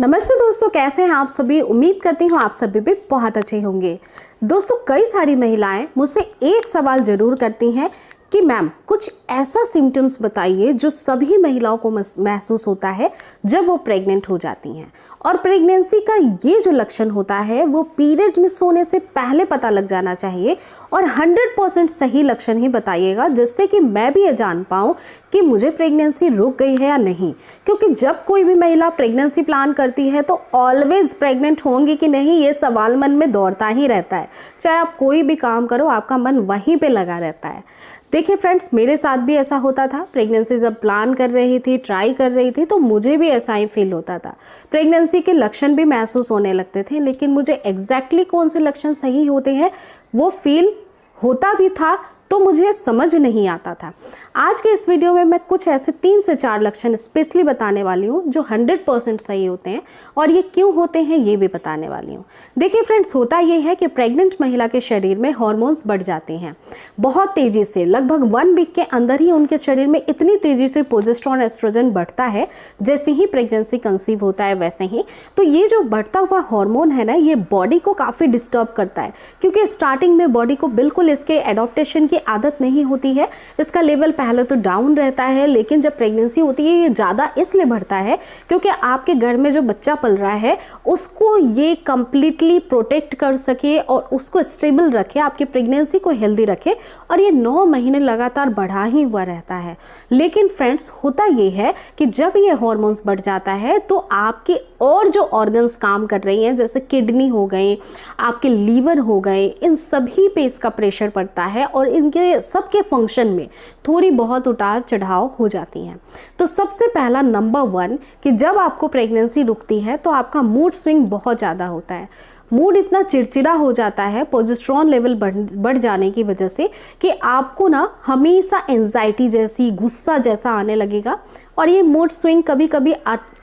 नमस्ते दोस्तों, कैसे हैं आप सभी। उम्मीद करती हूँ आप सभी भी बहुत अच्छे होंगे। दोस्तों, कई सारी महिलाएं मुझसे एक सवाल जरूर करती हैं कि मैम कुछ ऐसा सिम्टम्स बताइए जो सभी महिलाओं को महसूस होता है जब वो प्रेग्नेंट हो जाती हैं, और प्रेगनेंसी का ये जो लक्षण होता है वो पीरियड मिस होने से पहले पता लग जाना चाहिए, और 100% सही लक्षण ही बताइएगा जिससे कि मैं भी ये जान पाऊँ कि मुझे प्रेगनेंसी रुक गई है या नहीं। क्योंकि जब कोई भी महिला प्रेगनेंसी प्लान करती है तो ऑलवेज प्रेग्नेंट होंगी कि नहीं ये सवाल मन में दौड़ता ही रहता है। चाहे आप कोई भी काम करो, आपका मन वहीं पे लगा रहता है। देखिए फ्रेंड्स, मेरे साथ भी ऐसा होता था। प्रेगनेंसी जब प्लान कर रही थी, ट्राई कर रही थी, तो मुझे भी ऐसा ही फील होता था। प्रेगनेंसी के लक्षण भी महसूस होने लगते थे, लेकिन मुझे एग्जैक्टली कौन से लक्षण सही होते हैं वो फील होता भी था तो मुझे समझ नहीं आता था। आज के इस वीडियो में मैं कुछ ऐसे 3 से 4 लक्षण स्पेशली बताने वाली हूँ जो 100% सही होते हैं, और ये क्यों होते हैं ये भी बताने वाली हूँ। देखिए फ्रेंड्स, होता ये है कि प्रेग्नेंट महिला के शरीर में हार्मोन्स बढ़ जाते हैं बहुत तेज़ी से। लगभग 1 वीक के अंदर ही उनके शरीर में इतनी तेज़ी से प्रोजेस्टेरोन एस्ट्रोजन बढ़ता है जैसे ही प्रेगनेंसी कंसीव होता है वैसे ही। तो ये जो बढ़ता हुआ हार्मोन है ना, ये बॉडी को काफ़ी डिस्टर्ब करता है, क्योंकि स्टार्टिंग में बॉडी को बिल्कुल इसके एडॉप्टेशन की आदत नहीं होती है। इसका लेवल पहले तो डाउन रहता है, लेकिन जब प्रेगनेंसी होती है ये ज़्यादा इसलिए बढ़ता है क्योंकि आपके घर में जो बच्चा पल रहा है उसको ये कंप्लीटली प्रोटेक्ट कर सके और उसको स्टेबल रखे, आपकी प्रेगनेंसी को हेल्दी रखे, और ये 9 महीने लगातार बढ़ा ही हुआ रहता है। लेकिन फ्रेंड्स, होता ये है कि जब ये हार्मोन्स बढ़ जाता है तो आपके और जो ऑर्गन्स काम कर रही हैं, जैसे किडनी हो गए, आपके लीवर हो गए, इन सभी पे इसका प्रेशर पड़ता है और इनके सबके फंक्शन में थोड़ी बहुत उतार चढ़ाव हो जाती हैं। तो सबसे पहला नंबर 1 कि जब आपको प्रेगनेंसी रुकती है तो आपका मूड स्विंग बहुत ज़्यादा होता है। मूड इतना चिड़चिड़ा हो जाता है प्रोजेस्टेरोन लेवल बढ़ जाने की वजह से कि आपको ना हमेशा एंजाइटी जैसी, गुस्सा जैसा आने लगेगा। और ये मूड स्विंग कभी कभी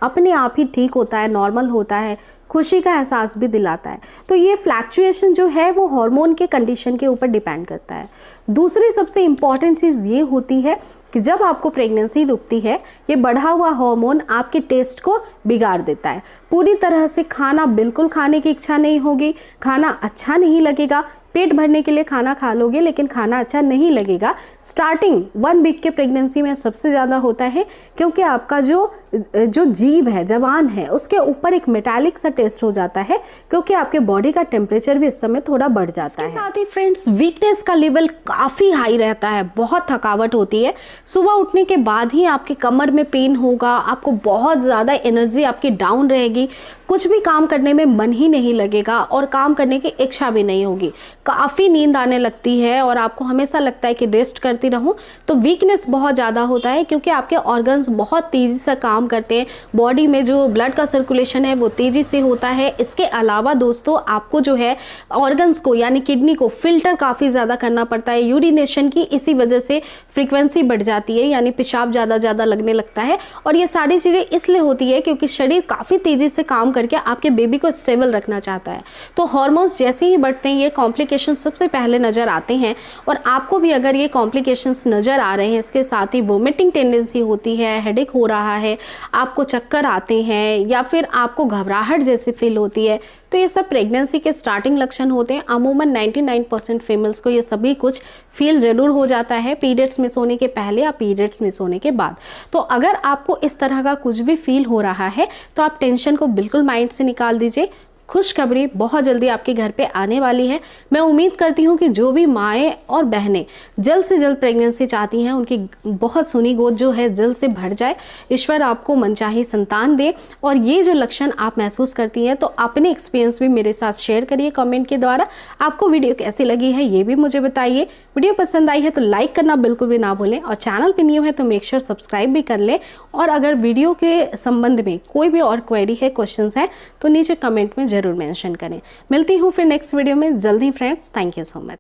अपने आप ही ठीक होता है, नॉर्मल होता है, खुशी का एहसास भी दिलाता है। तो ये फ्लैक्चुएशन जो है वो हार्मोन के कंडीशन के ऊपर डिपेंड करता है। दूसरी सबसे इम्पॉर्टेंट चीज़ ये होती है कि जब आपको प्रेगनेंसी रुकती है, ये बढ़ा हुआ हार्मोन आपके टेस्ट को बिगाड़ देता है। पूरी तरह से खाना बिल्कुल खाने की इच्छा नहीं होगी, खाना अच्छा नहीं लगेगा। पेट भरने के लिए खाना खा लोगे लेकिन खाना अच्छा नहीं लगेगा। स्टार्टिंग 1 वीक के प्रेगनेंसी में सबसे ज़्यादा होता है, क्योंकि आपका जो जीभ है, जबान है, उसके ऊपर एक मेटालिक सा टेस्ट हो जाता है, क्योंकि आपके बॉडी का टेम्परेचर भी इस समय थोड़ा बढ़ जाता है। साथ ही फ्रेंड्स, वीकनेस का लेवल काफ़ी हाई रहता है, बहुत थकावट होती है। सुबह उठने के बाद ही आपके कमर में पेन होगा, आपको बहुत ज़्यादा एनर्जी आपकी डाउन रहेगी, कुछ भी काम करने में मन ही नहीं लगेगा और काम करने की इच्छा भी नहीं होगी। काफ़ी नींद आने लगती है और आपको हमेशा लगता है कि रेस्ट करती रहूं। तो वीकनेस बहुत ज़्यादा होता है, क्योंकि आपके ऑर्गन्स बहुत तेज़ी से काम करते हैं। बॉडी में जो ब्लड का सर्कुलेशन है वो तेज़ी से होता है। इसके अलावा दोस्तों, आपको जो है ऑर्गन्स को यानी किडनी को फिल्टर काफ़ी ज़्यादा करना पड़ता है यूरिनेशन की। इसी वजह से फ्रीक्वेंसी बढ़ जाती है, यानी पेशाब ज़्यादा लगने लगता है। और ये सारी चीज़ें इसलिए होती है क्योंकि शरीर काफ़ी तेज़ी से काम करके आपके बेबी को स्टेबल रखना चाहता है। तो हार्मोन्स जैसे ही बढ़ते हैं ये कॉम्प्लिकेशन सबसे पहले नज़र आते हैं। और आपको भी अगर ये कॉम्प्लिकेशंस नज़र आ रहे हैं, इसके साथ ही वोमिटिंग टेंडेंसी होती है, हेडेक हो रहा है, आपको चक्कर आते हैं, या फिर आपको घबराहट जैसी फील होती है, तो ये सब प्रेगनेंसी के स्टार्टिंग लक्षण होते हैं। अमूमन 99% फीमेल्स को ये सभी कुछ फील ज़रूर हो जाता है पीरियड्स मिस होने के पहले या पीरियड्स मिस होने के बाद। तो अगर आपको इस तरह का कुछ भी फील हो रहा है तो आप टेंशन को बिल्कुल माइंड से निकाल दीजिए। खुशखबरी बहुत जल्दी आपके घर पे आने वाली है। मैं उम्मीद करती हूँ कि जो भी माएँ और बहनें जल्द से जल्द प्रेगनेंसी चाहती हैं, उनकी बहुत सुनी गोद जो है जल्द से भर जाए, ईश्वर आपको मनचाही संतान दे। और ये जो लक्षण आप महसूस करती हैं तो अपने एक्सपीरियंस भी मेरे साथ शेयर करिए कमेंट के द्वारा। आपको वीडियो कैसी लगी है ये भी मुझे बताइए। वीडियो पसंद आई है तो लाइक करना बिल्कुल भी ना भूलें, और चैनल पर न्यू है तो मेक श्योर सब्सक्राइब भी कर लें। और अगर वीडियो के संबंध में कोई भी और क्वेरी है, क्वेश्चंस हैं, तो नीचे कमेंट में जरूर मेंशन करें। मिलती हूँ फिर नेक्स्ट वीडियो में जल्दी friends. Thank you so much.